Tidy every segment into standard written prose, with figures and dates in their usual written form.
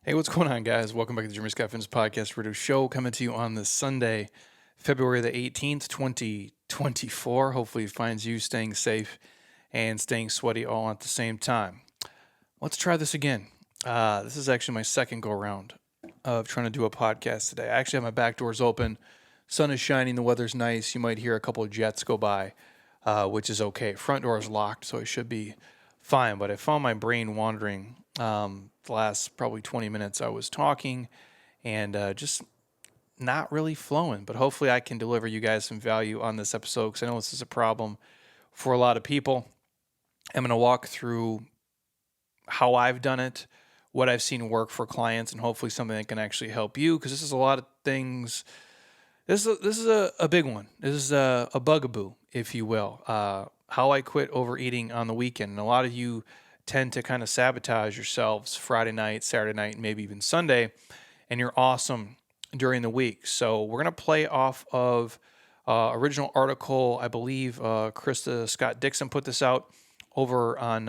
Hey, what's going on, guys? Welcome back to the Jeremy Scott Fitness Podcast Radio Show, coming to you on this Sunday, February the 18th, 2024. Hopefully it finds you staying safe and staying sweaty all at the same time. Let's try this again. This is actually my second go-around of trying to do a podcast today. I actually have my back doors open. Sun is shining. The weather's nice. You might hear a couple of jets go by, which is okay. Front door is locked, so it should be fine. But I found my brain wandering the last probably 20 minutes. I was talking and just not really flowing. But hopefully I can deliver you guys some value on this episode because I know this is a problem for a lot of people. I'm going to walk through how I've done it, what I've seen work for clients, and hopefully something that can actually help you, because this is a lot of things. This is a big one. This is a bugaboo, if you will. How I quit overeating on the weekend. And a lot of you tend to kind of sabotage yourselves Friday night, Saturday night, and maybe even Sunday, and you're awesome during the week. So we're going to play off of original article. I believe Krista Scott-Dixon put this out over on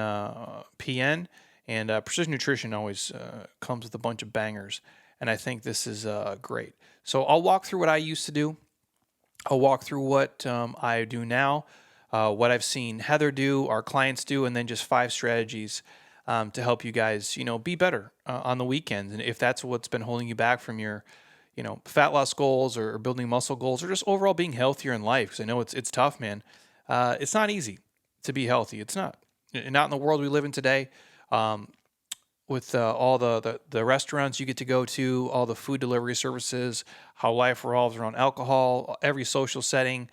PN. And Precision Nutrition always comes with a bunch of bangers. And I think this is great. So I'll walk through what I used to do. I'll walk through what I do now, what I've seen Heather do, our clients do, and then just 5 strategies to help you guys, be better on the weekends. And if that's what's been holding you back from your, fat loss goals or building muscle goals, or just overall being healthier in life, because I know it's tough, man. It's not easy to be healthy. It's not in the world we live in today. With all the restaurants you get to go to, all the food delivery services, how life revolves around alcohol, every social setting,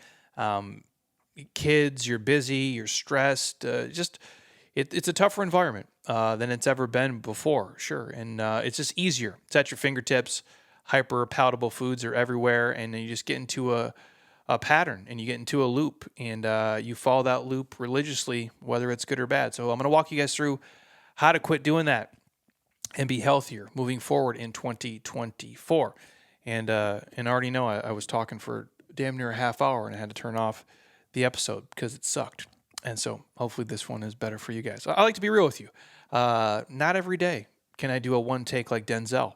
kids, you're busy, you're stressed, it's a tougher environment than it's ever been before, sure. And it's just easier. It's at your fingertips. Hyper palatable foods are everywhere, and then you just get into a pattern, and you get into a loop, and you follow that loop religiously, whether it's good or bad. So I'm going to walk you guys through how to quit doing that and be healthier moving forward in 2024. And I already know I was talking for damn near a half hour and I had to turn off the episode because it sucked. And so hopefully this one is better for you guys. I like to be real with you. Not every day can I do a one take like Denzel.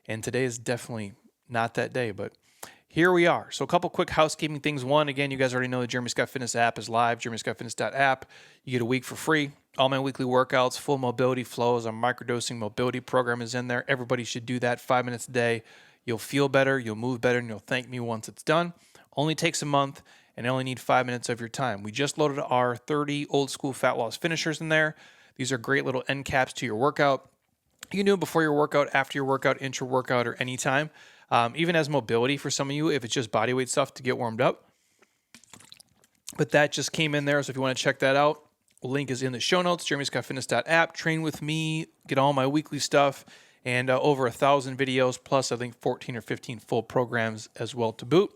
And today is definitely not that day, but here we are. So a couple quick housekeeping things. One, again, you guys already know the Jeremy Scott Fitness app is live, jeremyscottfitness.app. You get a week for free. All my weekly workouts, full mobility flows, our microdosing mobility program is in there. Everybody should do that 5 minutes a day. You'll feel better, you'll move better, and you'll thank me once it's done. Only takes a month, and you only need 5 minutes of your time. We just loaded our 30 old school fat loss finishers in there. These are great little end caps to your workout. You can do it before your workout, after your workout, intra-workout, or anytime. Even as mobility for some of you, if it's just body weight stuff to get warmed up. But that just came in there, so if you want to check that out, link is in the show notes, jeremyscottfitness.app. Train with me, get all my weekly stuff, and over 1,000 videos, plus I think 14 or 15 full programs as well to boot.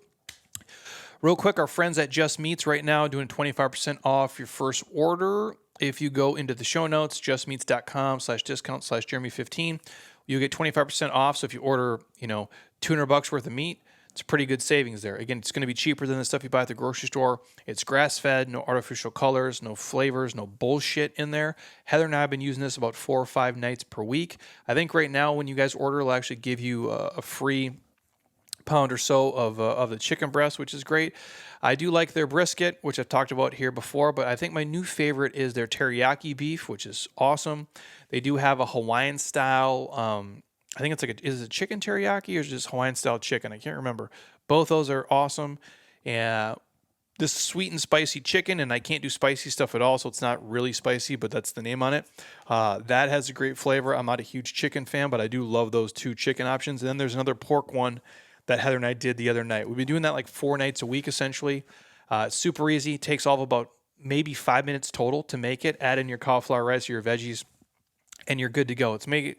Real quick, our friends at Just Meats right now doing 25% off your first order. If you go into the show notes, justmeats.com/discount/Jeremy15, you'll get 25% off. So if you order, $200 worth of meat, it's a pretty good savings there. Again, it's going to be cheaper than the stuff you buy at the grocery store. It's grass-fed, no artificial colors, no flavors, no bullshit in there. Heather and I have been using this about 4 or 5 nights per week. I think right now when you guys order, it'll actually give you a free pound or so of the chicken breast, which is great. I do like their brisket, which I've talked about here before, but I think my new favorite is their teriyaki beef, which is awesome. They do have a Hawaiian style, I think it's is it chicken teriyaki or is it just Hawaiian style chicken? I can't remember. Both those are awesome. And this sweet and spicy chicken, and I can't do spicy stuff at all, so it's not really spicy, but that's the name on it. That has a great flavor. I'm not a huge chicken fan, but I do love those 2 chicken options. And then there's another pork one that Heather and I did the other night. We've been doing that like 4 nights a week, essentially. Super easy. Takes all of about maybe 5 minutes total to make it. Add in your cauliflower rice or your veggies, and you're good to go. It's made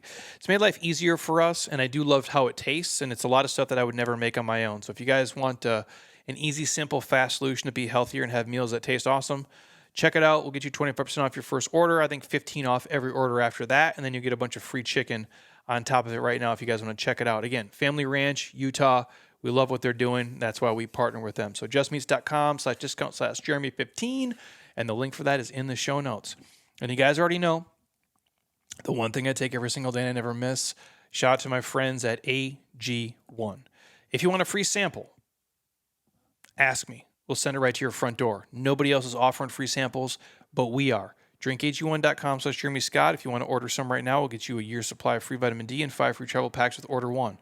life easier for us, and I do love how it tastes, and it's a lot of stuff that I would never make on my own. So if you guys want an easy, simple, fast solution to be healthier and have meals that taste awesome, check it out. We'll get you 25% off your first order. I think 15 off every order after that, and then you get a bunch of free chicken on top of it right now if you guys want to check it out. Again, Family Ranch, Utah. We love what they're doing. That's why we partner with them. So justmeats.com/discount/Jeremy15, and the link for that is in the show notes. And you guys already know, the one thing I take every single day and I never miss, Shout out to my friends at AG1. If you want a free sample, ask me. We'll send it right to your front door. Nobody else is offering free samples, but we are. drinkag1.com/Jeremy Scott. If you want to order some right now, we'll get you a year's supply of free vitamin D and 5 free travel packs with order 1.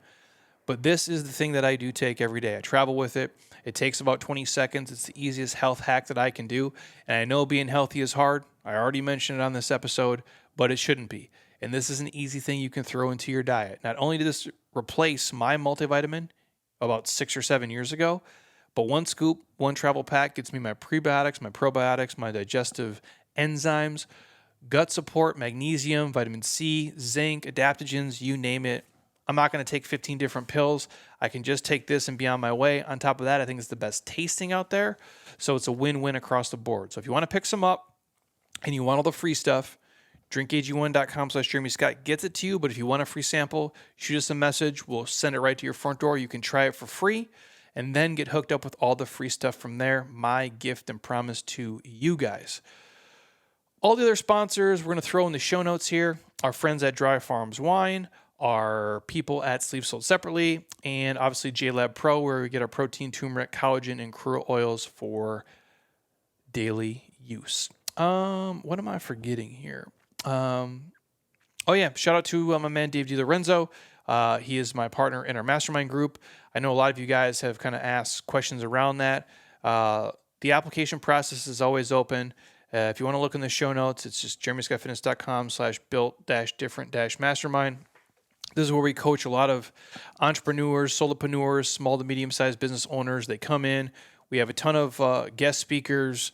But this is the thing that I do take every day. I travel with it. It takes about 20 seconds. It's the easiest health hack that I can do. And I know being healthy is hard. I already mentioned it on this episode, but it shouldn't be. And this is an easy thing you can throw into your diet. Not only did this replace my multivitamin about 6 or 7 years ago, but one scoop, one travel pack gets me my prebiotics, my probiotics, my digestive enzymes, gut support, magnesium, vitamin C, zinc, adaptogens, you name it. I'm not going to take 15 different pills. I can just take this and be on my way. On top of that, I think it's the best tasting out there. So it's a win-win across the board. So if you want to pick some up and you want all the free stuff, drinkag1.com/Jeremy Scott gets it to you. But if you want a free sample, shoot us a message. We'll send it right to your front door. You can try it for free and then get hooked up with all the free stuff from there. My gift and promise to you guys. All the other sponsors we're going to throw in the show notes here. Our friends at Dry Farms Wine, our people at Sleep Sold Separately, and obviously JLab Pro, where we get our protein, turmeric, collagen, and crude oils for daily use. What am I forgetting here? Shout out to my man Dave DiLorenzo. He is my partner in our mastermind group. I know a lot of you guys have kind of asked questions around that. The application process is always open. If you want to look in the show notes, it's just jeremyscottfitness.com/built-different-mastermind. This is where we coach a lot of entrepreneurs, solopreneurs, small to medium-sized business owners. They come in. We have a ton of guest speakers.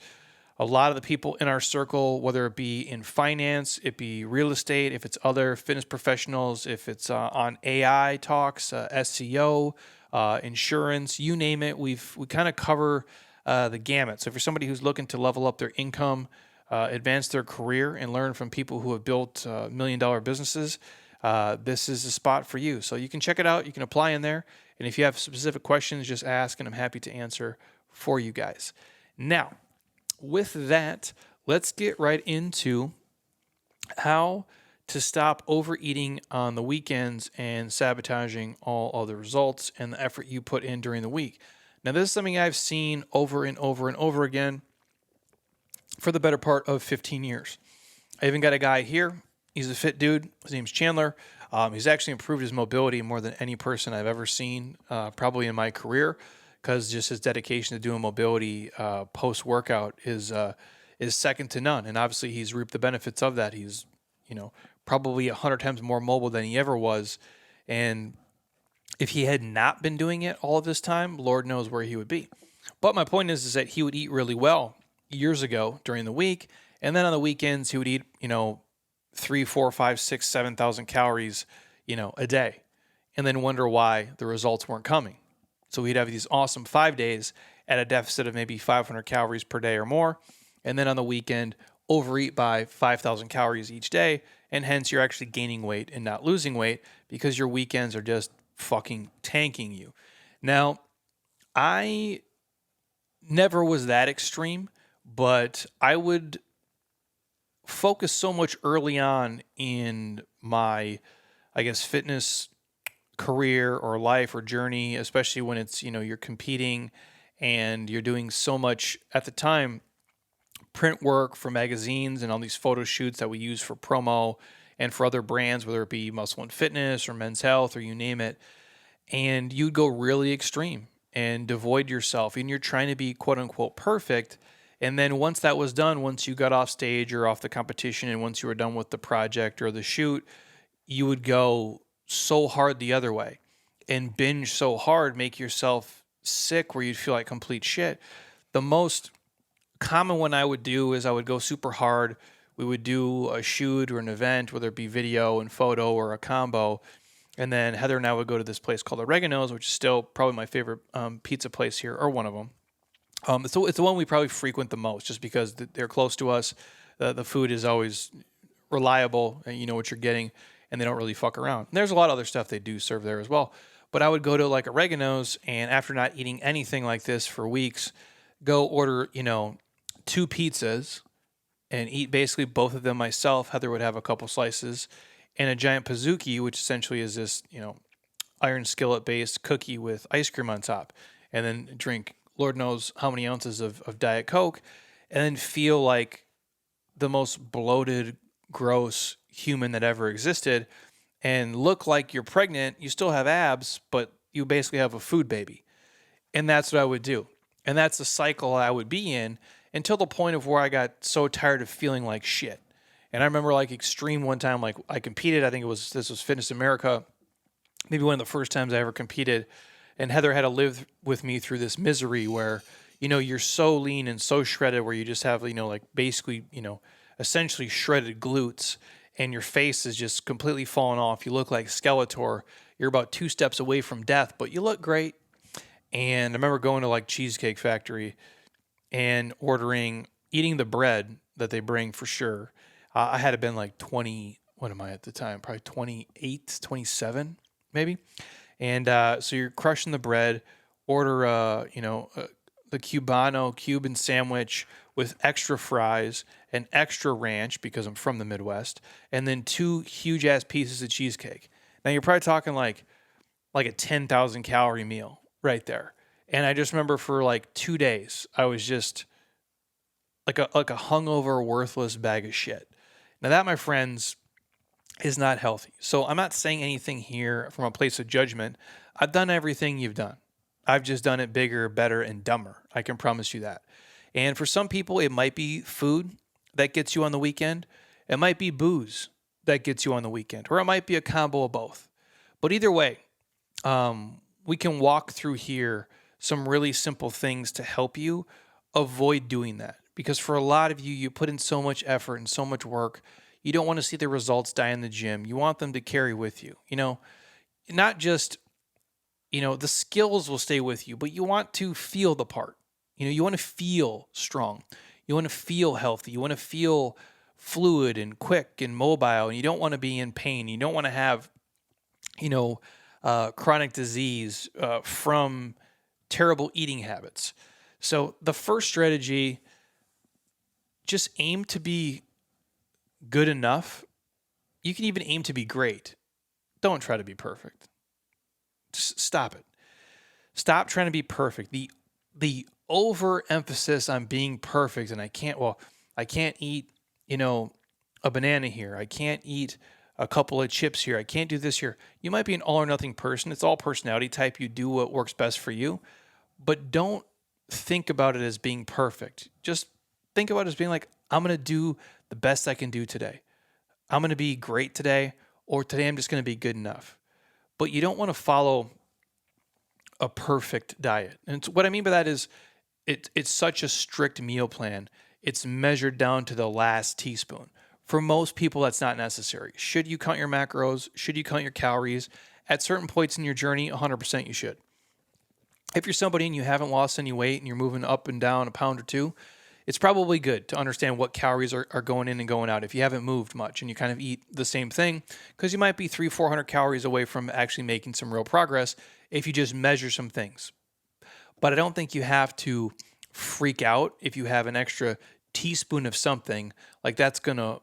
A lot of the people in our circle, whether it be in finance, it be real estate, if it's other fitness professionals, if it's on AI talks, SEO, insurance, you name it, we kind of cover the gamut. So if you're somebody who's looking to level up their income, advance their career, and learn from people who have built $1 million businesses, this is a spot for you. So you can check it out. You can apply in there. And if you have specific questions, just ask, and I'm happy to answer for you guys. Now, with that, let's get right into how to stop overeating on the weekends and sabotaging all other results and the effort you put in during the week. Now, this is something I've seen over and over and over again for the better part of 15 years. I even got a guy here. He's a fit dude. His name's Chandler. He's actually improved his mobility more than any person I've ever seen, probably in my career, because just his dedication to doing mobility post-workout is second to none. And obviously, he's reaped the benefits of that. He's, probably 100 times more mobile than he ever was. And if he had not been doing it all of this time, Lord knows where he would be. But my point is that he would eat really well years ago during the week. And then on the weekends, he would eat, 3, 4, 5, 6, 7,000 calories, a day. And then wonder why the results weren't coming. So he'd have these awesome 5 days at a deficit of maybe 500 calories per day or more. And then on the weekend, overeat by 5,000 calories each day. And hence you're actually gaining weight and not losing weight because your weekends are just fucking tanking you. Now, I never was that extreme, but I would focus so much early on in my, fitness career or life or journey, especially when it's, you're competing and you're doing so much at the time, print work for magazines and all these photo shoots that we use for promo and for other brands, whether it be Muscle and Fitness or Men's Health or you name it. And you'd go really extreme and devoid yourself, and you're trying to be quote unquote perfect. And then once that was done, once you got off stage or off the competition, and once you were done with the project or the shoot, you would go so hard the other way and binge so hard, make yourself sick where you'd feel like complete shit. The most common one I would do is I would go super hard. We would do a shoot or an event, whether it be video and photo or a combo. And then Heather and I would go to this place called Oregano's, which is still probably my favorite pizza place here, or one of them. So it's the one we probably frequent the most just because they're close to us. The food is always reliable and you know what you're getting, and they don't really fuck around. And there's a lot of other stuff they do serve there as well. But I would go to like Oregano's, and after not eating anything like this for weeks, go order, 2 pizzas and eat basically both of them myself. Heather would have a couple slices. and a giant pizookie, which essentially is this, iron skillet based cookie with ice cream on top, and then drink Lord knows how many ounces of Diet Coke, and then feel like the most bloated, gross human that ever existed, and look like you're pregnant. You still have abs, but you basically have a food baby. And that's what I would do. And that's the cycle I would be in until the point of where I got so tired of feeling like shit. And I remember like extreme one time, like I competed, I think this was Fitness America, maybe one of the first times I ever competed. And Heather had to live with me through this misery where, you're so lean and so shredded where you just have, like basically, essentially shredded glutes, and your face is just completely falling off. You look like Skeletor. You're about 2 steps away from death, but you look great. And I remember going to like Cheesecake Factory and eating the bread that they bring for sure. I had to been like 20, what am I at the time? Probably 28, 27 maybe. And so you're crushing the bread, order, the Cuban sandwich with extra fries and extra ranch because I'm from the Midwest, and then 2 huge ass pieces of cheesecake. Now you're probably talking like a 10,000 calorie meal right there. And I just remember for like 2 days, I was just like a hungover, worthless bag of shit. Now that, my friends, is not healthy. So I'm not saying anything here from a place of judgment. I've done everything you've done. I've just done it bigger, better, and dumber. I can promise you that. And for some people, it might be food that gets you on the weekend. It might be booze that gets you on the weekend, or it might be a combo of both. But either way, we can walk through here some really simple things to help you avoid doing that. Because for a lot of you, you put in so much effort and so much work. You don't want to see the results die in the gym. You want them to carry with you. Not just, the skills will stay with you, but you want to feel the part. You want to feel strong. You want to feel healthy. You want to feel fluid and quick and mobile, and you don't want to be in pain. You don't want to have, chronic disease from terrible eating habits. So the first strategy, just aim to be good enough. You can even aim to be great. Don't try to be perfect. Just stop it. Stop trying to be perfect. The overemphasis on being perfect, and I can't eat, a banana here. I can't eat a couple of chips here. I can't do this here. You might be an all or nothing person. It's all personality type. You do what works best for you, but don't think about it as being perfect. Just think about it as being like, I'm going to do the best I can do today. I'm going to be great today, or today I'm just going to be good enough. But you don't want to follow a perfect diet. And what I mean by that is it's such a strict meal plan. It's measured down to the last teaspoon. For most people, that's not necessary. Should you count your macros? Should you count your calories? At certain points in your journey, 100% you should. If you're somebody and you haven't lost any weight and you're moving up and down a pound or two, it's probably good to understand what calories are going in and going out if you haven't moved much and you kind of eat the same thing, because you might be 300-400 calories away from actually making some real progress if you just measure some things. But I don't think you have to freak out if you have an extra teaspoon of something. Like that's going to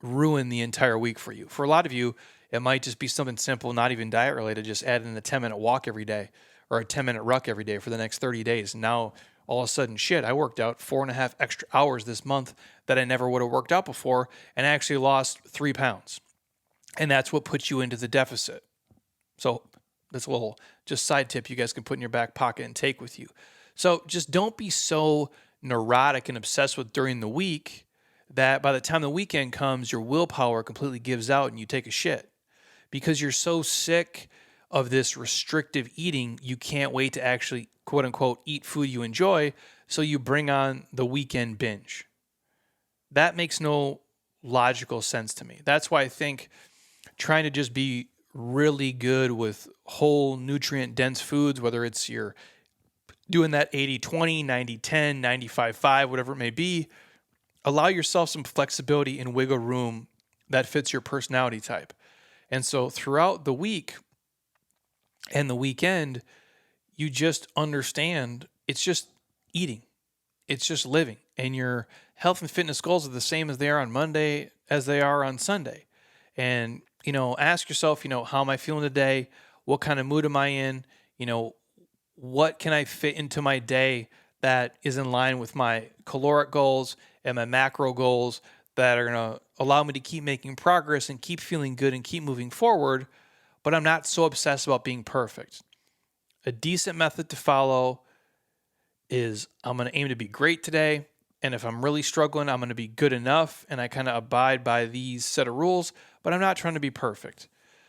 ruin the entire week for you. For a lot of you, it might just be something simple, not even diet related, just add in a 10-minute walk every day or a 10-minute ruck every day for the next 30 days. Now, all of a sudden, shit, I worked out 4.5 extra hours this month that I never would have worked out before, and I actually lost 3 pounds. And that's what puts you into the deficit. So that's a little just side tip you guys can put in your back pocket and take with you. So just don't be so neurotic and obsessed with during the week that by the time the weekend comes, your willpower completely gives out and you take a shit. Because you're so sick of this restrictive eating, you can't wait to actually, quote unquote, eat food you enjoy, so you bring on the weekend binge. That makes no logical sense to me. That's why I think trying to just be really good with whole nutrient-dense foods, whether it's you're doing that 80-20, 90-10, 95-5, whatever it may be, allow yourself some flexibility and wiggle room that fits your personality type. And so throughout the week and the weekend, you just understand it's just eating. It's just living. And your health and fitness goals are the same as they are on Monday as they are on Sunday. And, ask yourself, how am I feeling today? What kind of mood am I in? You know, what can I fit into my day that is in line with my caloric goals and my macro goals that are going to allow me to keep making progress and keep feeling good and keep moving forward, but I'm not so obsessed about being perfect. A decent method to follow is I'm going to aim to be great today. And if I'm really struggling, I'm going to be good enough. And I kind of abide by these set of rules, but I'm not trying to be perfect.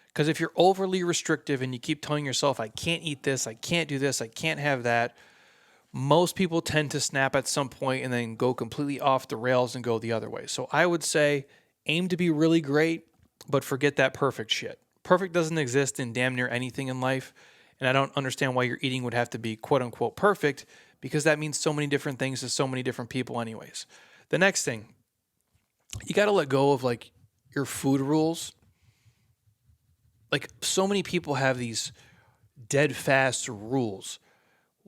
Because if you're overly restrictive and you keep telling yourself, I can't eat this, I can't do this, I can't have that, most people tend to snap at some point and then go completely off the rails and go the other way. So I would say aim to be really great, but forget that perfect shit. Perfect doesn't exist in damn near anything in life. And I don't understand why your eating would have to be quote unquote perfect, because that means so many different things to so many different people anyways. The next thing, you got to let go of like your food rules. Like so many people have these dead fast rules,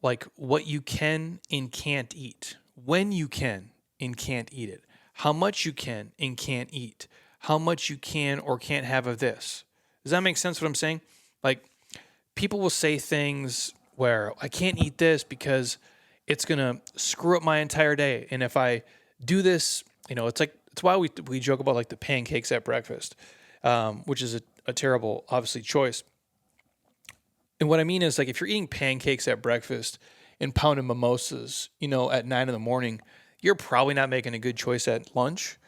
like what you can and can't eat, when you can and can't eat it, how much you can and can't eat, how much you can or can't have of this. Does that make sense what I'm saying? Like people will say things where I can't eat this because it's going to screw up my entire day. And if I do this, it's why we joke about like the pancakes at breakfast, which is a terrible, obviously, choice. And what I mean is like if you're eating pancakes at breakfast and pounding mimosas, at 9 a.m, you're probably not making a good choice at lunch.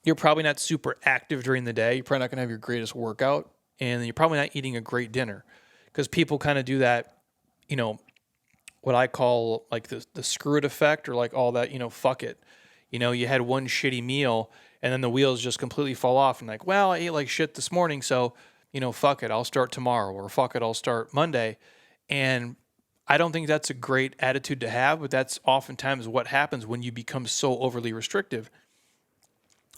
You're probably not super active during the day. You're probably not going to have your greatest workout. And you're probably not eating a great dinner because people kind of do that, what I call like the screw it effect, or like all that, fuck it. You had one shitty meal and then the wheels just completely fall off and like, well, I ate like shit this morning. So, fuck it, I'll start tomorrow, or fuck it, I'll start Monday. And I don't think that's a great attitude to have, but that's oftentimes what happens when you become so overly restrictive.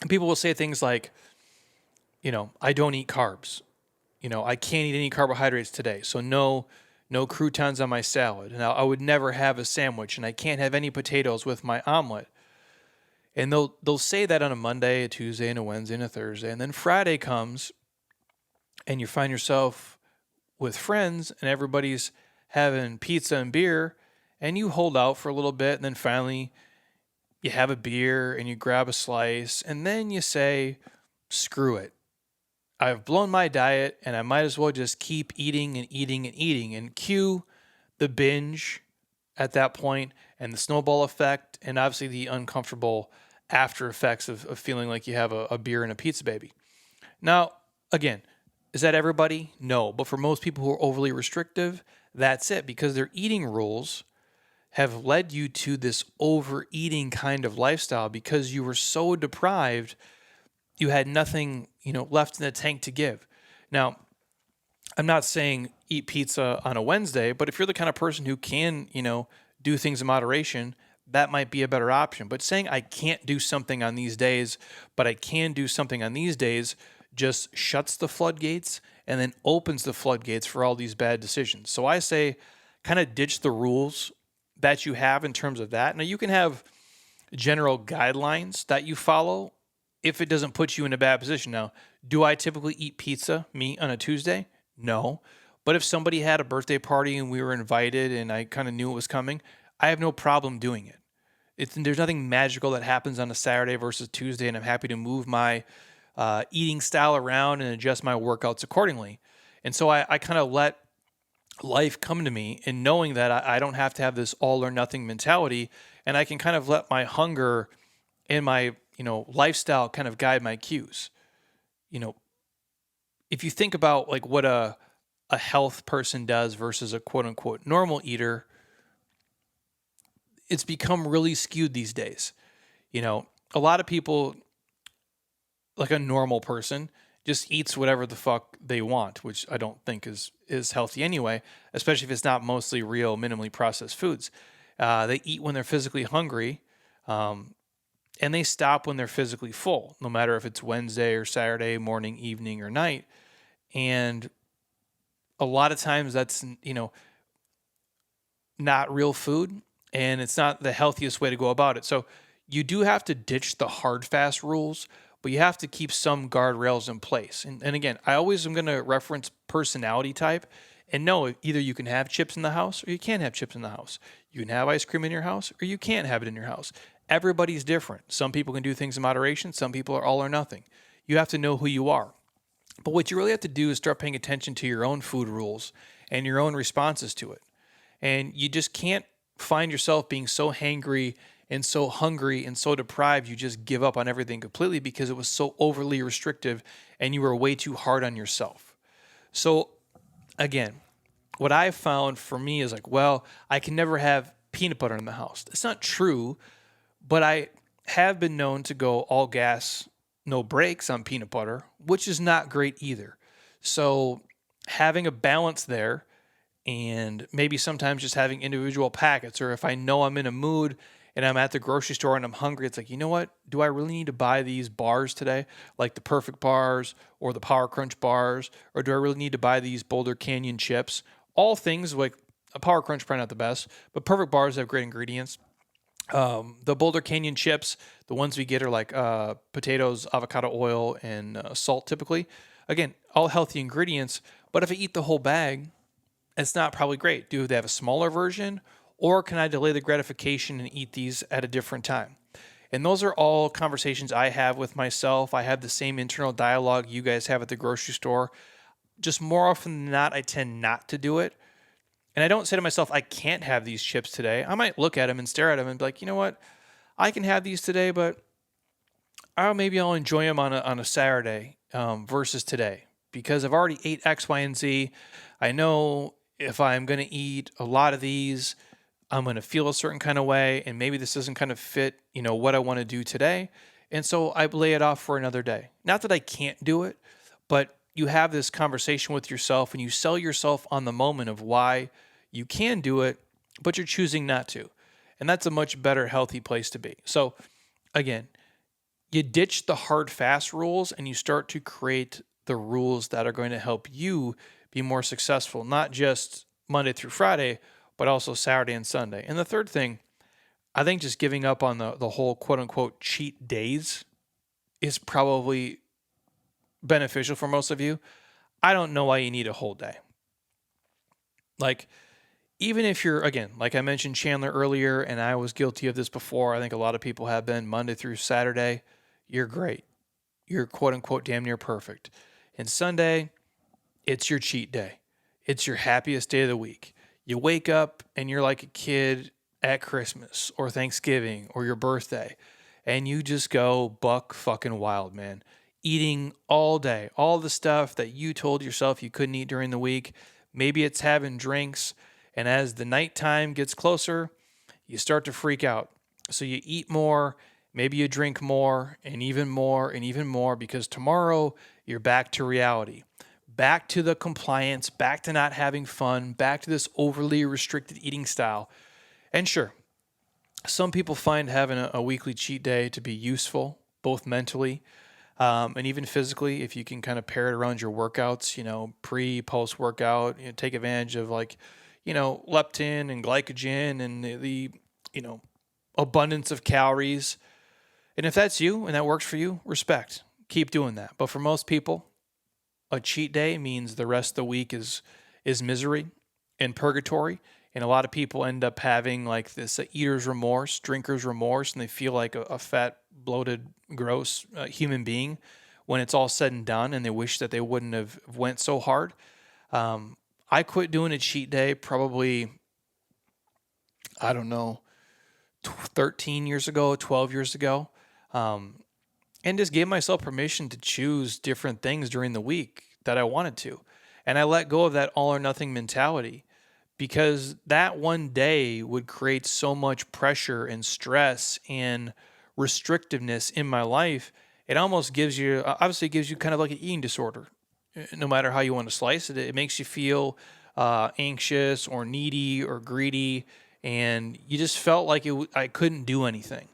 And people will say things like, I don't eat carbs. I can't eat any carbohydrates today. So no croutons on my salad. And I would never have a sandwich, and I can't have any potatoes with my omelet. And they'll say that on a Monday, a Tuesday, and a Wednesday, and a Thursday. And then Friday comes, and you find yourself with friends, and everybody's having pizza and beer, and you hold out for a little bit, and then finally you have a beer, and you grab a slice, and then you say, screw it. I've blown my diet, and I might as well just keep eating and eating and eating, and cue the binge at that point, and the snowball effect, and obviously the uncomfortable after effects of feeling like you have a beer and a pizza baby. Now, again, is that everybody? No. But for most people who are overly restrictive, that's it, because their eating rules have led you to this overeating kind of lifestyle because you were so deprived, you had nothing, left in the tank to give. Now, I'm not saying eat pizza on a Wednesday, but if you're the kind of person who can, do things in moderation, that might be a better option. But saying I can't do something on these days, but I can do something on these days, just shuts the floodgates and then opens the floodgates for all these bad decisions. So I say kind of ditch the rules that you have in terms of that. Now you can have general guidelines that you follow if it doesn't put you in a bad position. Now, do I typically eat pizza, me, on a Tuesday? No. But if somebody had a birthday party and we were invited and I kind of knew it was coming, I have no problem doing it. There's nothing magical that happens on a Saturday versus Tuesday, and I'm happy to move my eating style around and adjust my workouts accordingly. And so I kind of let life come to me, and knowing that I don't have to have this all or nothing mentality, and I can kind of let my hunger and my lifestyle kind of guide my cues. If you think about like what a health person does versus a quote unquote normal eater, it's become really skewed these days. A lot of people, like a normal person, just eats whatever the fuck they want, which I don't think is healthy anyway, especially if it's not mostly real, minimally processed foods. They eat when they're physically hungry, and they stop when they're physically full, no matter if it's Wednesday or Saturday, morning, evening, or night. And a lot of times that's, not real food, and it's not the healthiest way to go about it. So you do have to ditch the hard, fast rules, but you have to keep some guardrails in place. And again, I always am going to reference personality type and know either you can have chips in the house or you can't have chips in the house. You can have ice cream in your house or you can't have it in your house. Everybody's different. Some people can do things in moderation. Some people are all or nothing. You have to know who you are. But what you really have to do is start paying attention to your own food rules and your own responses to it. And you just can't find yourself being so hangry and so hungry and so deprived you just give up on everything completely because it was so overly restrictive and you were way too hard on yourself. So again, what I found for me is like, well, I can never have peanut butter in the house. It's not true, but I have been known to go all gas, no brakes on peanut butter, which is not great either. So having a balance there, and maybe sometimes just having individual packets, or if I know I'm in a mood and I'm at the grocery store and I'm hungry, it's like, you know what? Do I really need to buy these bars today? Like the Perfect bars or the Power Crunch bars? Or do I really need to buy these Boulder Canyon chips? All things like a Power Crunch, probably not the best, but Perfect bars have great ingredients. The Boulder Canyon chips, the ones we get are like potatoes, avocado oil, and salt typically. Again, all healthy ingredients, but if I eat the whole bag, it's not probably great. Do they have a smaller version, or can I delay the gratification and eat these at a different time? And those are all conversations I have with myself. I have the same internal dialogue you guys have at the grocery store. Just more often than not, I tend not to do it. And I don't say to myself, I can't have these chips today. I might look at them and stare at them and be like, you know what? I can have these today, but maybe I'll enjoy them on a Saturday versus today because I've already ate X, Y, and Z. I know if I'm going to eat a lot of these, I'm going to feel a certain kind of way, and maybe this doesn't kind of fit, what I want to do today. And so I lay it off for another day. Not that I can't do it, but you have this conversation with yourself and you sell yourself on the moment of why you can do it, but you're choosing not to. And that's a much better, healthy place to be. So again, you ditch the hard, fast rules and you start to create the rules that are going to help you be more successful, not just Monday through Friday, but also Saturday and Sunday. And the third thing, I think just giving up on the whole quote unquote cheat days is probably beneficial for most of you. I don't know why you need a whole day. Like, even if you're, again, like I mentioned Chandler earlier, and I was guilty of this before, I think a lot of people have been, Monday through Saturday, you're great. You're quote unquote damn near perfect. And Sunday, it's your cheat day. It's your happiest day of the week. You wake up and you're like a kid at Christmas or Thanksgiving or your birthday, and you just go buck fucking wild, man. Eating all day, all the stuff that you told yourself you couldn't eat during the week. Maybe it's having drinks, and as the nighttime gets closer, you start to freak out. So you eat more, maybe you drink more, and even more, and even more, because tomorrow you're back to reality. Back to the compliance, back to not having fun, back to this overly restricted eating style. And sure, some people find having a weekly cheat day to be useful, both mentally and even physically, if you can kind of pair it around your workouts, pre, post workout, take advantage of leptin and glycogen and the abundance of calories. And if that's you and that works for you, respect. Keep doing that. But for most people, a cheat day means the rest of the week is misery and purgatory. And a lot of people end up having like this eater's remorse, drinker's remorse, and they feel like a fat, bloated, gross human being when it's all said and done, and they wish that they wouldn't have went so hard. I quit doing a cheat day probably, 13 years ago, 12 years ago. And just gave myself permission to choose different things during the week that I wanted to. And I let go of that all or nothing mentality because that one day would create so much pressure and stress and restrictiveness in my life. It almost gives you kind of like an eating disorder. No matter how you want to slice it, it makes you feel anxious or needy or greedy. And you just felt like I couldn't do anything.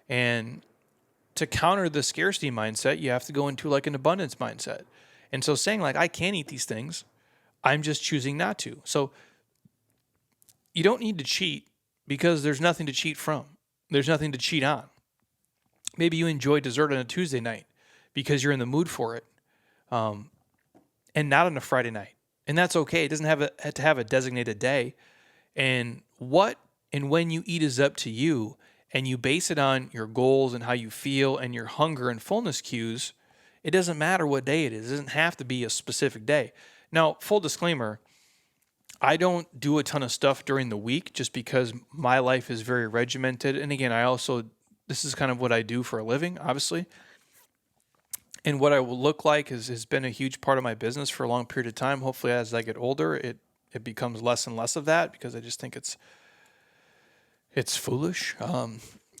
And to counter the scarcity mindset, you have to go into like an abundance mindset. And so saying like, I can't eat these things, I'm just choosing not to. So you don't need to cheat because there's nothing to cheat from. There's nothing to cheat on. Maybe you enjoy dessert on a Tuesday night. because you're in the mood for it, and not on a Friday night. And that's okay. It doesn't have to have a designated day. And what and when you eat is up to you, and you base it on your goals and how you feel and your hunger and fullness cues. It doesn't matter what day it is. It doesn't have to be a specific day. Now, full disclaimer, I don't do a ton of stuff during the week just because my life is very regimented. And again, this is kind of what I do for a living, obviously. And what I will look like has been a huge part of my business for a long period of time. Hopefully, as I get older, it becomes less and less of that, because I just think it's foolish.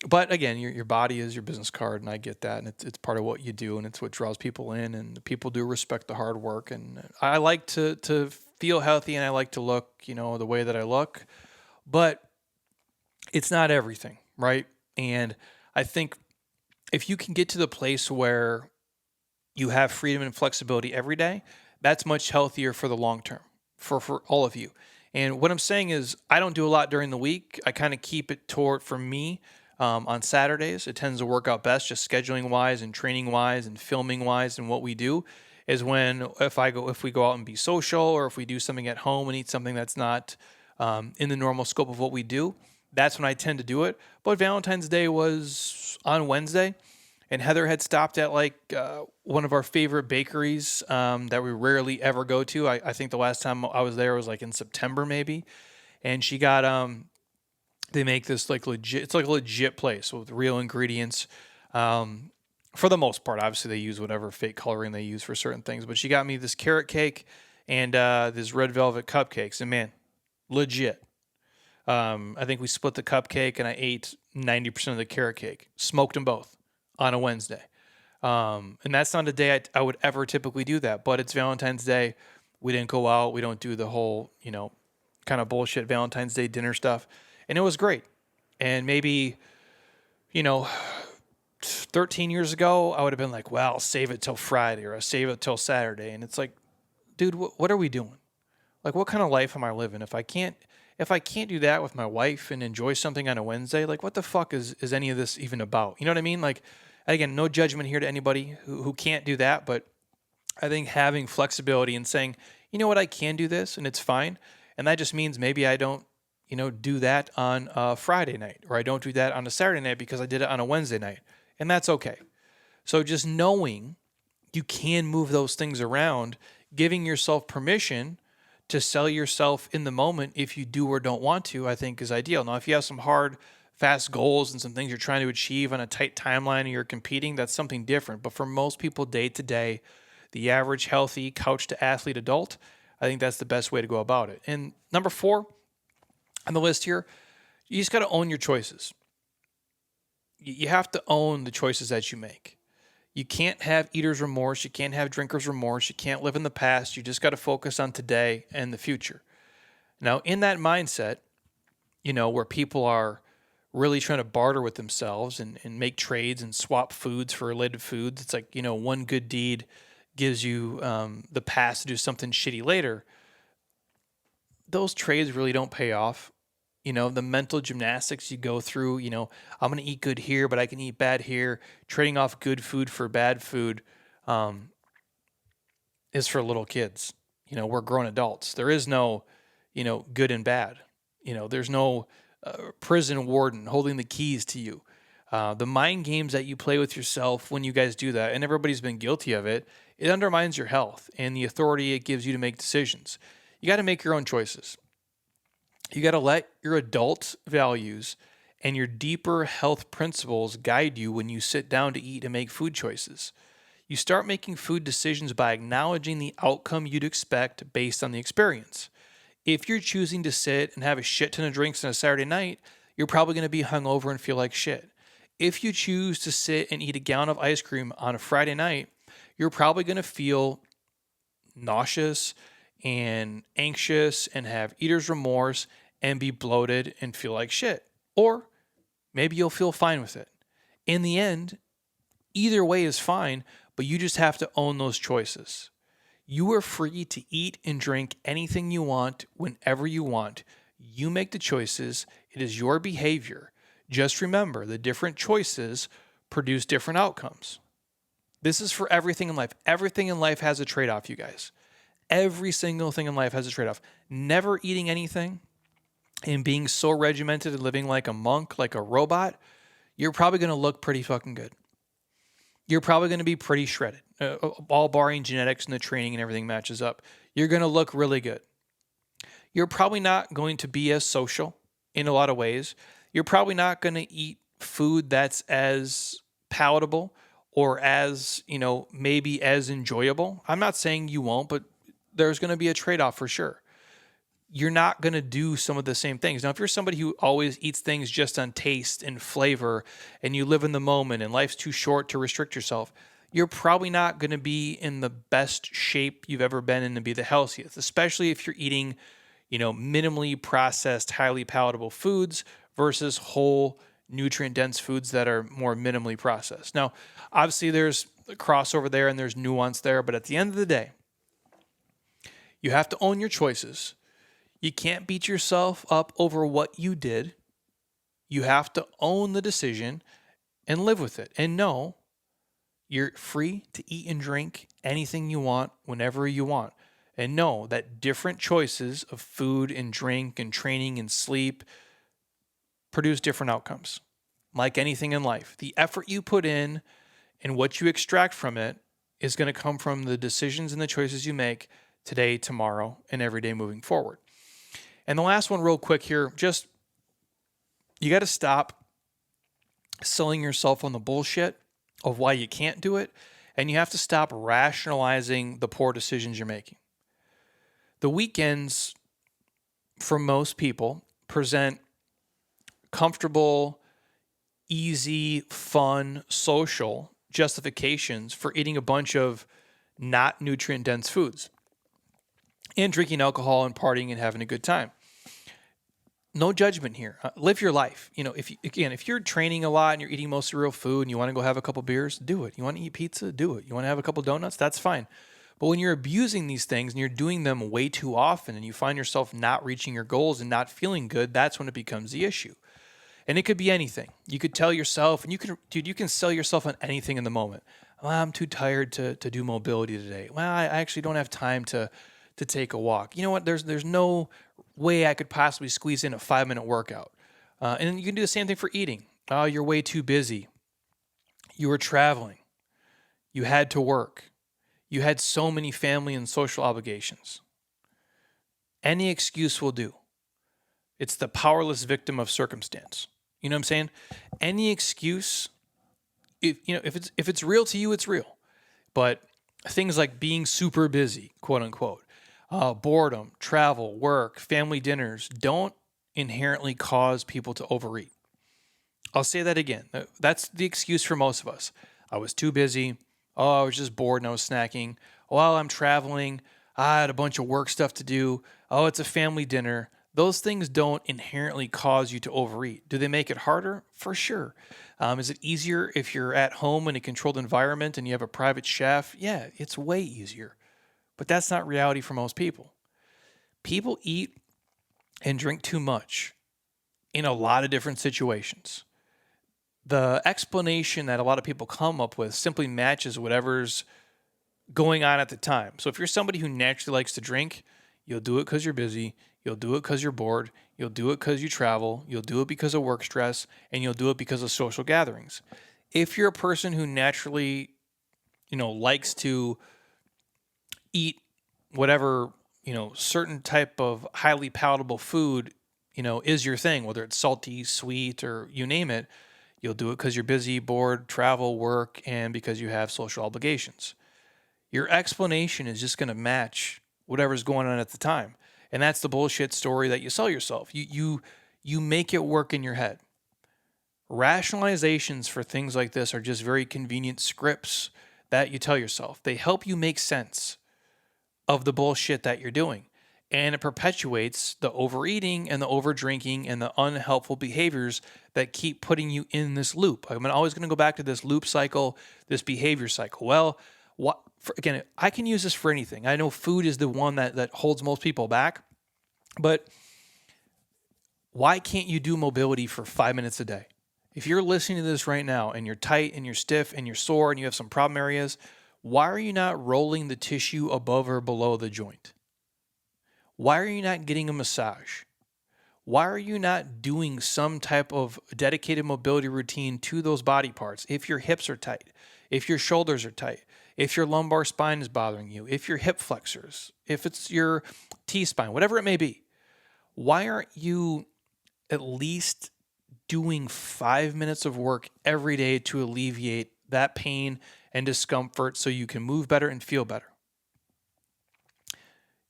But again, your body is your business card, and I get that, and it's part of what you do, and it's what draws people in, and the people do respect the hard work. And I like to feel healthy, and I like to look, the way that I look, but it's not everything, right? And I think if you can get to the place where you have freedom and flexibility every day, that's much healthier for the long term for all of you. And what I'm saying is, I don't do a lot during the week. I kind of keep it for me. On Saturdays, it tends to work out best, just scheduling wise and training wise and filming wise. And what we do is if we go out and be social, or if we do something at home and eat something that's not in the normal scope of what we do, that's when I tend to do it. But Valentine's Day was on Wednesday, and Heather had stopped at one of our favorite bakeries that we rarely ever go to. I think the last time I was there was in September maybe, and she got they make this legit. It's a legit place with real ingredients. For the most part, obviously they use whatever fake coloring they use for certain things. But she got me this carrot cake and this red velvet cupcakes, and man, legit. I think we split the cupcake, and I ate 90% of the carrot cake. Smoked them both on a Wednesday. And that's not a day I would ever typically do that. But it's Valentine's Day. We didn't go out. We don't do the whole kind of bullshit Valentine's Day dinner stuff. And it was great. And maybe, 13 years ago, I would have been like, well, I'll save it till Friday, or I'll save it till Saturday. And it's like, dude, what are we doing? What kind of life am I living? If I can't do that with my wife and enjoy something on a Wednesday, what the fuck is any of this even about? You know what I mean? Again, no judgment here to anybody who can't do that. But I think having flexibility and saying, you know what, I can do this and it's fine. And that just means maybe I don't, do that on a Friday night, or I don't do that on a Saturday night because I did it on a Wednesday night. And that's okay. So just knowing you can move those things around, giving yourself permission to sell yourself in the moment if you do or don't want to, I think is ideal. Now, if you have some hard, fast goals and some things you're trying to achieve on a tight timeline and you're competing, that's something different. But for most people day to day, the average healthy couch to athlete adult, I think that's the best way to go about it. And number 4 on the list here, you just got to own your choices. You have to own the choices that you make. You can't have eater's remorse. You can't have drinker's remorse. You can't live in the past. You just got to focus on today and the future. Now, in that mindset, where people are really trying to barter with themselves and make trades and swap foods for related foods, it's one good deed gives you the pass to do something shitty later. Those trades really don't pay off. The mental gymnastics you go through, I'm going to eat good here, but I can eat bad here. Trading off good food for bad food is for little kids. We're grown adults. There is no, good and bad. There's no prison warden holding the keys to you. The mind games that you play with yourself when you guys do that, and everybody's been guilty of it, it undermines your health and the authority it gives you to make decisions. You got to make your own choices. You got to let your adult values and your deeper health principles guide you when you sit down to eat and make food choices. You start making food decisions by acknowledging the outcome you'd expect based on the experience. If you're choosing to sit and have a shit ton of drinks on a Saturday night, you're probably going to be hungover and feel like shit. If you choose to sit and eat a gallon of ice cream on a Friday night, you're probably going to feel nauseous and anxious and have eater's remorse and be bloated and feel like shit. Or maybe you'll feel fine with it. In the end, either way is fine, but you just have to own those choices. You are free to eat and drink anything you want whenever you want. You make the choices. It is your behavior. Just remember, the different choices produce different outcomes. This is for everything in life. Everything in life has a trade-off, you guys. Every single thing in life has a trade-off. Never eating anything and being so regimented and living like a monk, like a robot, you're probably going to look pretty fucking good. You're probably going to be pretty shredded, all barring genetics and the training and everything matches up. You're going to look really good. You're probably not going to be as social in a lot of ways. You're probably not going to eat food that's as palatable or as, maybe as enjoyable. I'm not saying you won't, but there's going to be a trade-off for sure. You're not going to do some of the same things. Now, if you're somebody who always eats things just on taste and flavor and you live in the moment and life's too short to restrict yourself, you're probably not going to be in the best shape you've ever been in to be the healthiest, especially if you're eating, minimally processed, highly palatable foods versus whole nutrient-dense foods that are more minimally processed. Now, obviously there's a crossover there and there's nuance there, but at the end of the day, you have to own your choices. You can't beat yourself up over what you did. You have to own the decision and live with it. And know you're free to eat and drink anything you want whenever you want. And know that different choices of food and drink and training and sleep produce different outcomes. Like anything in life, the effort you put in and what you extract from it is going to come from the decisions and the choices you make today, tomorrow, and every day moving forward. And the last one real quick here, just you got to stop selling yourself on the bullshit of why you can't do it, and you have to stop rationalizing the poor decisions you're making. The weekends, for most people, present comfortable, easy, fun, social justifications for eating a bunch of not nutrient-dense foods and drinking alcohol and partying and having a good time. No judgment here. Live your life. If you're training a lot and you're eating mostly real food and you want to go have a couple beers, do it. You want to eat pizza, do it. You want to have a couple donuts, that's fine. But when you're abusing these things and you're doing them way too often and you find yourself not reaching your goals and not feeling good, that's when it becomes the issue. And it could be anything. You could tell yourself, and you can sell yourself on anything in the moment. Well, I'm too tired to do mobility today. Well, I actually don't have time to take a walk. You know what? There's no way I could possibly squeeze in a 5-minute workout. And you can do the same thing for eating. Oh, you're way too busy. You were traveling. You had to work. You had so many family and social obligations. Any excuse will do. It's the powerless victim of circumstance. You know what I'm saying? Any excuse, if it's real to you, it's real. But things like being super busy, quote unquote, boredom, travel, work, family dinners don't inherently cause people to overeat. I'll say that again. That's the excuse for most of us. I was too busy. Oh, I was just bored and I was snacking. Well, I'm traveling. I had a bunch of work stuff to do. Oh, it's a family dinner. Those things don't inherently cause you to overeat. Do they make it harder? For sure. Is it easier if you're at home in a controlled environment and you have a private chef? Yeah, it's way easier. But that's not reality for most people. People eat and drink too much in a lot of different situations. The explanation that a lot of people come up with simply matches whatever's going on at the time. So if you're somebody who naturally likes to drink, you'll do it because you're busy. You'll do it because you're bored. You'll do it because you travel. You'll do it because of work stress. And you'll do it because of social gatherings. If you're a person who naturally, likes to eat whatever, certain type of highly palatable food, is your thing, whether it's salty, sweet, or you name it, you'll do it because you're busy, bored, travel, work, and because you have social obligations. Your explanation is just going to match whatever's going on at the time. And that's the bullshit story that you sell yourself. You make it work in your head. Rationalizations for things like this are just very convenient scripts that you tell yourself. They help you make sense of the bullshit that you're doing. And it perpetuates the overeating and the overdrinking and the unhelpful behaviors that keep putting you in this loop. I'm always going to go back to this loop cycle, this behavior cycle. Well, again, I can use this for anything. I know food is the one that holds most people back, but why can't you do mobility for 5 minutes a day? If you're listening to this right now and you're tight and you're stiff and you're sore and you have some problem areas, why are you not rolling the tissue above or below the joint? Why are you not getting a massage? Why are you not doing some type of dedicated mobility routine to those body parts? If your hips are tight, if your shoulders are tight, if your lumbar spine is bothering you, if your hip flexors, if it's your T-spine, whatever it may be, why aren't you at least doing 5 minutes of work every day to alleviate that pain and discomfort so you can move better and feel better?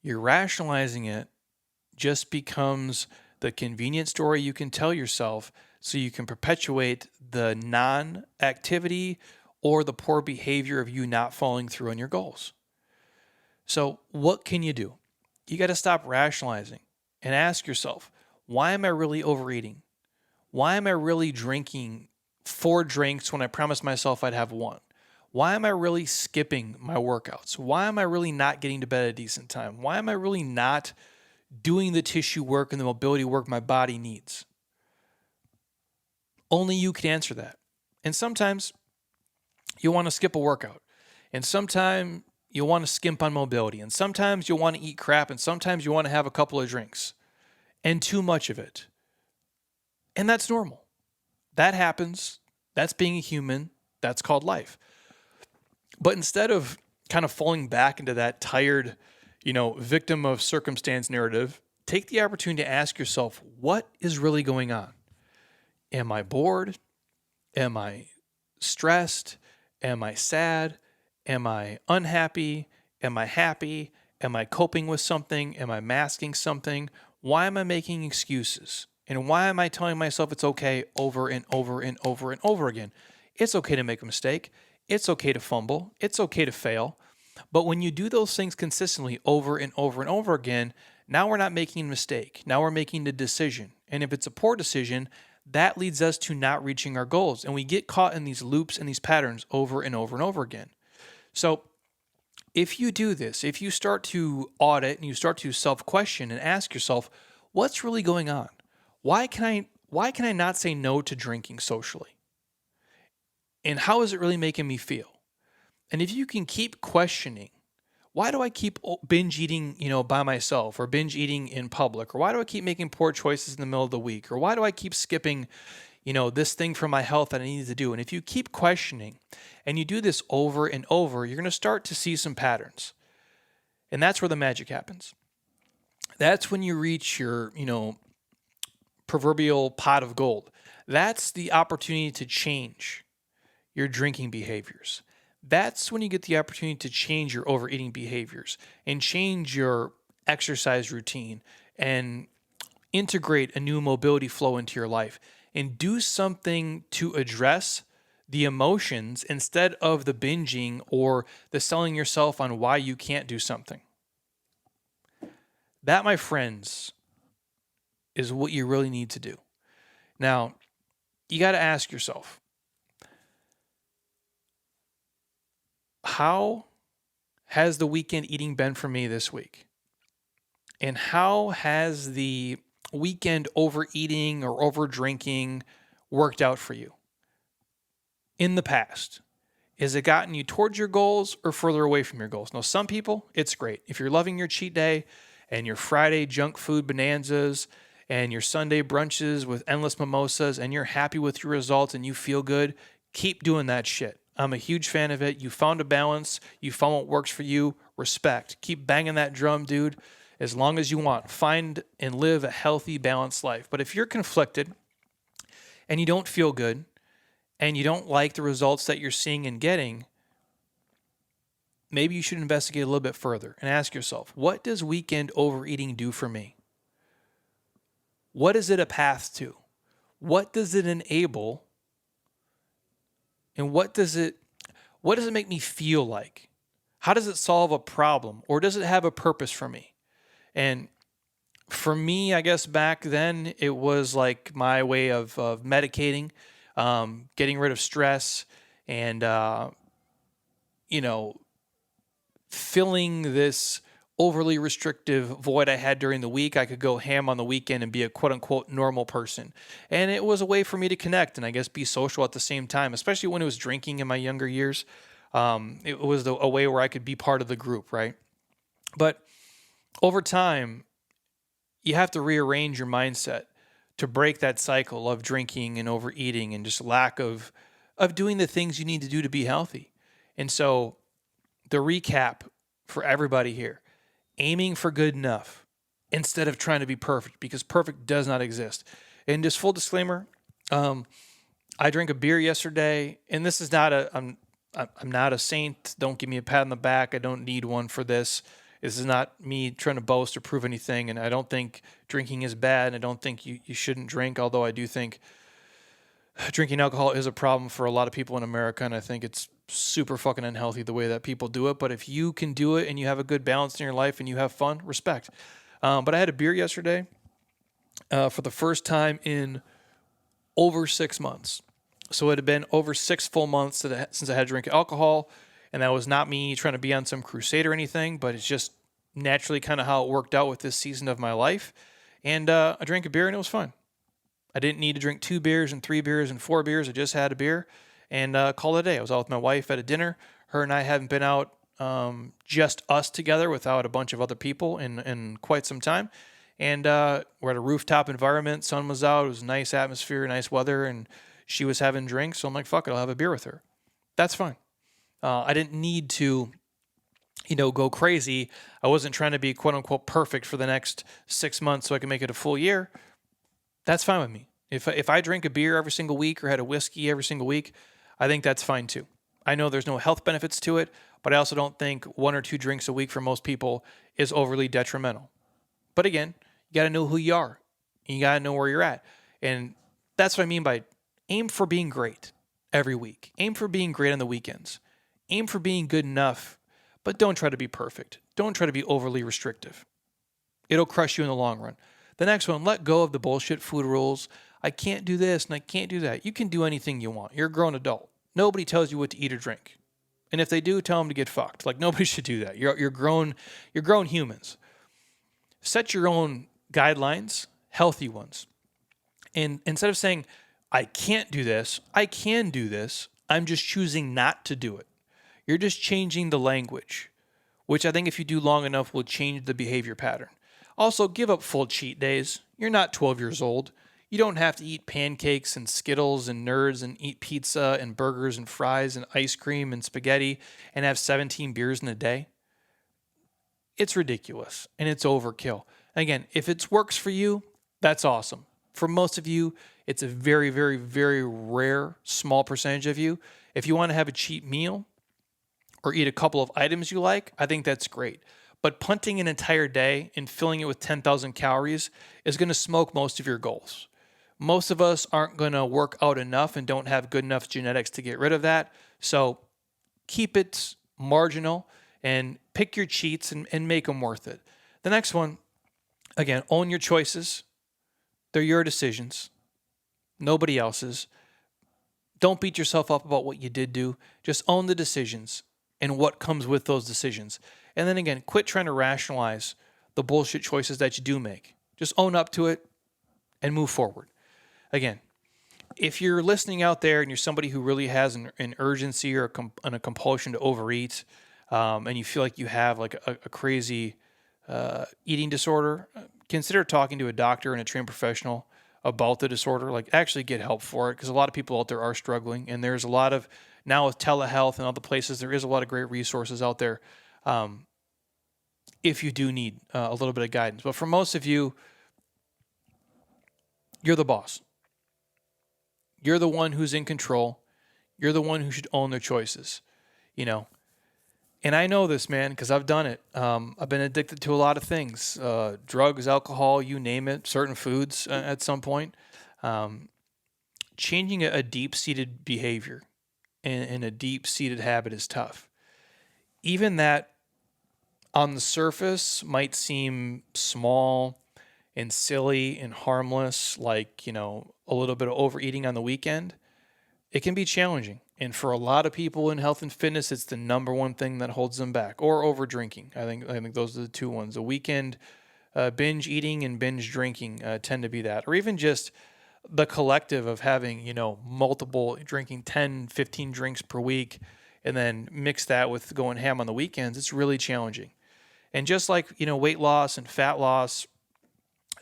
You're rationalizing it just becomes the convenient story you can tell yourself so you can perpetuate the non-activity or the poor behavior of you not following through on your goals. So what can you do? You got to stop rationalizing and ask yourself, why am I really overeating? Why am I really drinking 4 drinks when I promised myself I'd have 1? Why am I really skipping my workouts? Why am I really not getting to bed at a decent time? Why am I really not doing the tissue work and the mobility work my body needs? Only you can answer that. And sometimes you want to skip a workout. And sometimes you'll want to skimp on mobility. And sometimes you'll want to eat crap. And sometimes you want to have a couple of drinks. And too much of it. And that's normal. That happens. That's being a human. That's called life. But instead of kind of falling back into that tired, victim of circumstance narrative, take the opportunity to ask yourself, what is really going on? Am I bored? Am I stressed? Am I sad? Am I unhappy? Am I happy? Am I coping with something? Am I masking something? Why am I making excuses? And why am I telling myself it's okay over and over and over and over again? It's okay to make a mistake. It's okay to fumble. It's okay to fail. But when you do those things consistently over and over and over again, now we're not making a mistake. Now we're making the decision. And if it's a poor decision, that leads us to not reaching our goals. And we get caught in these loops and these patterns over and over and over again. So if you do this, if you start to audit and you start to self-question and ask yourself, what's really going on? Why can I not say no to drinking socially? And how is it really making me feel? And if you can keep questioning, why do I keep binge eating, by myself, or binge eating in public? Or why do I keep making poor choices in the middle of the week? Or why do I keep skipping, this thing for my health that I need to do? And if you keep questioning and you do this over and over, you're going to start to see some patterns. And that's where the magic happens. That's when you reach your, proverbial pot of gold. That's the opportunity to change your drinking behaviors. That's when you get the opportunity to change your overeating behaviors and change your exercise routine and integrate a new mobility flow into your life and do something to address the emotions instead of the binging or the selling yourself on why you can't do something. That, my friends, is what you really need to do. Now, you got to ask yourself, how has the weekend eating been for me this week? And how has the weekend overeating or over drinking worked out for you in the past? Has it gotten you towards your goals or further away from your goals? Now, some people, it's great. If you're loving your cheat day and your Friday junk food bonanzas and your Sunday brunches with endless mimosas and you're happy with your results and you feel good, keep doing that shit. I'm a huge fan of it. You found a balance. You found what works for you. Respect. Keep banging that drum, dude, as long as you want. Find and live a healthy, balanced life. But if you're conflicted and you don't feel good and you don't like the results that you're seeing and getting, maybe you should investigate a little bit further and ask yourself, what does weekend overeating do for me? What is it a path to? What does it enable? And what does it make me feel like? How does it solve a problem? Or does it have a purpose for me? And for me, I guess back then, it was like my way of medicating, getting rid of stress, and, filling this overly restrictive void I had during the week, I could go ham on the weekend and be a quote unquote normal person. And it was a way for me to connect and I guess be social at the same time, especially when it was drinking in my younger years. It was a way where I could be part of the group, right? But over time, you have to rearrange your mindset to break that cycle of drinking and overeating and just lack of doing the things you need to do to be healthy. And so the recap for everybody here, aiming for good enough instead of trying to be perfect, because perfect does not exist. And just full disclaimer, I drank a beer yesterday, and this is not I'm not a saint. Don't give me a pat on the back. I don't need one for this. This is not me trying to boast or prove anything, and I don't think drinking is bad, and I don't think you shouldn't drink, although I do think drinking alcohol is a problem for a lot of people in America, and I think it's super fucking unhealthy the way that people do it. But if you can do it and you have a good balance in your life and you have fun, respect. But I had a beer yesterday for the first time in over 6 months. So it had been over 6 full months since I had drank alcohol, and that was not me trying to be on some crusade or anything, but it's just naturally kind of how it worked out with this season of my life. And I drank a beer and it was fun. I didn't need to drink 2 beers and 3 beers and 4 beers. I just had a beer and called it a day. I was out with my wife at a dinner. Her and I hadn't been out just us together without a bunch of other people in quite some time. And we're at a rooftop environment. Sun was out. It was a nice atmosphere, nice weather, and she was having drinks. So I'm like, fuck it, I'll have a beer with her. That's fine. I didn't need to, go crazy. I wasn't trying to be quote unquote perfect for the next 6 months so I can make it a full year. That's fine with me. If I drink a beer every single week or had a whiskey every single week, I think that's fine too. I know there's no health benefits to it, but I also don't think 1 or 2 drinks a week for most people is overly detrimental. But again, you got to know who you are. And you got to know where you're at. And that's what I mean by aim for being great every week. Aim for being great on the weekends. Aim for being good enough, but don't try to be perfect. Don't try to be overly restrictive. It'll crush you in the long run. The next one, let go of the bullshit food rules. I can't do this and I can't do that. You can do anything you want. You're a grown adult. Nobody tells you what to eat or drink. And if they do, tell them to get fucked. Like, nobody should do that. You're grown humans. Set your own guidelines, healthy ones. And instead of saying, I can't do this, I can do this, I'm just choosing not to do it. You're just changing the language, which I think if you do long enough will change the behavior pattern. Also, give up full cheat days. You're not 12 years old. You don't have to eat pancakes and Skittles and Nerds and eat pizza and burgers and fries and ice cream and spaghetti and have 17 beers in a day. It's ridiculous and it's overkill. Again, if it works for you, that's awesome. For most of you, it's a very, very, very rare, small percentage of you. If you want to have a cheap meal or eat a couple of items you like, I think that's great. But punting an entire day and filling it with 10,000 calories is going to smoke most of your goals. Most of us aren't going to work out enough and don't have good enough genetics to get rid of that. So keep it marginal and pick your cheats and make them worth it. The next one, again, own your choices. They're your decisions, nobody else's. Don't beat yourself up about what you did do. Just own the decisions and what comes with those decisions. And then again, quit trying to rationalize the bullshit choices that you do make. Just own up to it and move forward. Again, if you're listening out there and you're somebody who really has an urgency or a compulsion to overeat, and you feel like you have like a crazy eating disorder, consider talking to a doctor and a trained professional about the disorder. Like, actually get help for it, because a lot of people out there are struggling, and there's a lot of, now with telehealth and other places, there is a lot of great resources out there if you do need a little bit of guidance. But for most of you, you're the boss. You're the one who's in control. You're the one who should own their choices, And I know this, man, because I've done it. I've been addicted to a lot of things, drugs, alcohol, you name it, certain foods at some point. Changing a deep-seated behavior and a deep-seated habit is tough. Even that on the surface might seem small and silly and harmless, like, a little bit of overeating on the weekend. It can be challenging. And for a lot of people in health and fitness, it's the number one thing that holds them back, or over drinking. I think those are the two ones. The weekend binge eating and binge drinking tend to be that, or even just the collective of having, multiple drinking 10, 15 drinks per week, and then mix that with going ham on the weekends. It's really challenging. And just like, weight loss and fat loss,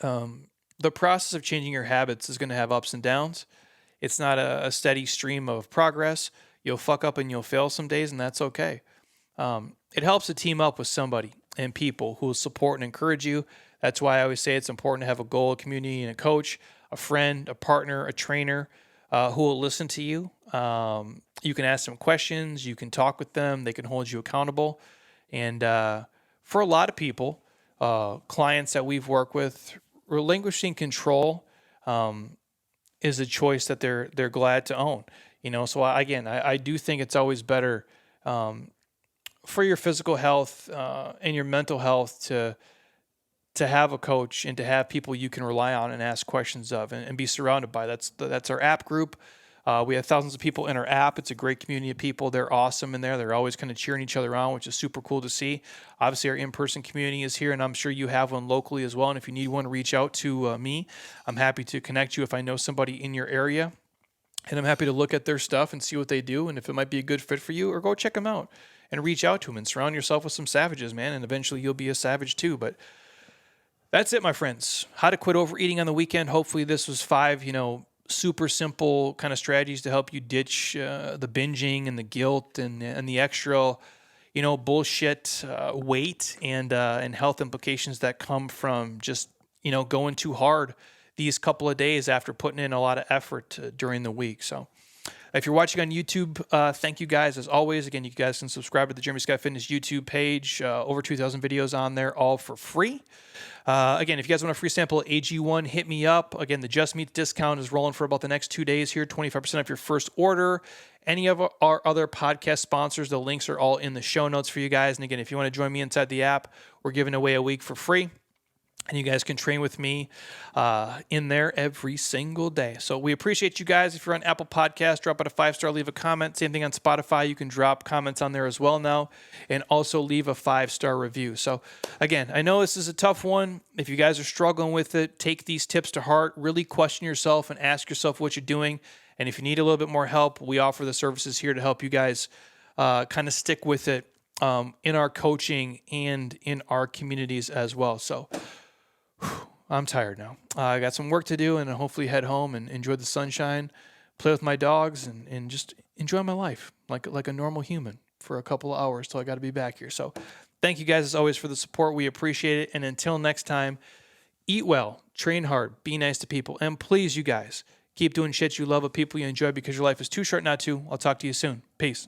the process of changing your habits is going to have ups and downs. It's not a steady stream of progress. You'll fuck up and you'll fail some days, and that's okay. It helps to team up with somebody and people who will support and encourage you. That's why I always say it's important to have a goal, a community, and a coach, a friend, a partner, a trainer who will listen to you. You can ask them questions. You can talk with them. They can hold you accountable. And for a lot of people, clients that we've worked with, relinquishing control is a choice that they're glad to own. So I do think it's always better for your physical health and your mental health to have a coach and to have people you can rely on and ask questions of and be surrounded by. That's our app group. We have thousands of people in our app. It's a great community of people. They're awesome in there. They're always kind of cheering each other on, which is super cool to see. Obviously, our in-person community is here, and I'm sure you have one locally as well. And if you need one, reach out to me. I'm happy to connect you if I know somebody in your area. And I'm happy to look at their stuff and see what they do and if it might be a good fit for you, or go check them out and reach out to them and surround yourself with some savages, man. And eventually you'll be a savage too. But that's it, my friends. How to quit overeating on the weekend. Hopefully this was 5, super simple kind of strategies to help you ditch the binging and the guilt and the extra, bullshit weight and health implications that come from just, going too hard these couple of days after putting in a lot of effort during the week. So if you're watching on YouTube, thank you guys as always. Again, you guys can subscribe to the Jeremy Scott Fitness YouTube page. Over 2,000 videos on there, all for free. Again, if you guys want a free sample of AG1, hit me up. Again, the Just Meat discount is rolling for about the next 2 days here, 25% off your first order. Any of our other podcast sponsors, the links are all in the show notes for you guys. And again, if you want to join me inside the app, we're giving away a week for free. And you guys can train with me in there every single day. So we appreciate you guys. If you're on Apple Podcasts, drop out a 5-star, leave a comment. Same thing on Spotify. You can drop comments on there as well now. And also leave a 5-star review. So again, I know this is a tough one. If you guys are struggling with it, take these tips to heart. Really question yourself and ask yourself what you're doing. And if you need a little bit more help, we offer the services here to help you guys kind of stick with it in our coaching and in our communities as well. So I'm tired now. I got some work to do and hopefully head home and enjoy the sunshine, play with my dogs, and just enjoy my life like a normal human for a couple of hours till I got to be back here. So thank you guys as always for the support. We appreciate it. And until next time, eat well, train hard, be nice to people. And please, you guys, keep doing shit you love with people you enjoy because your life is too short not to. I'll talk to you soon. Peace.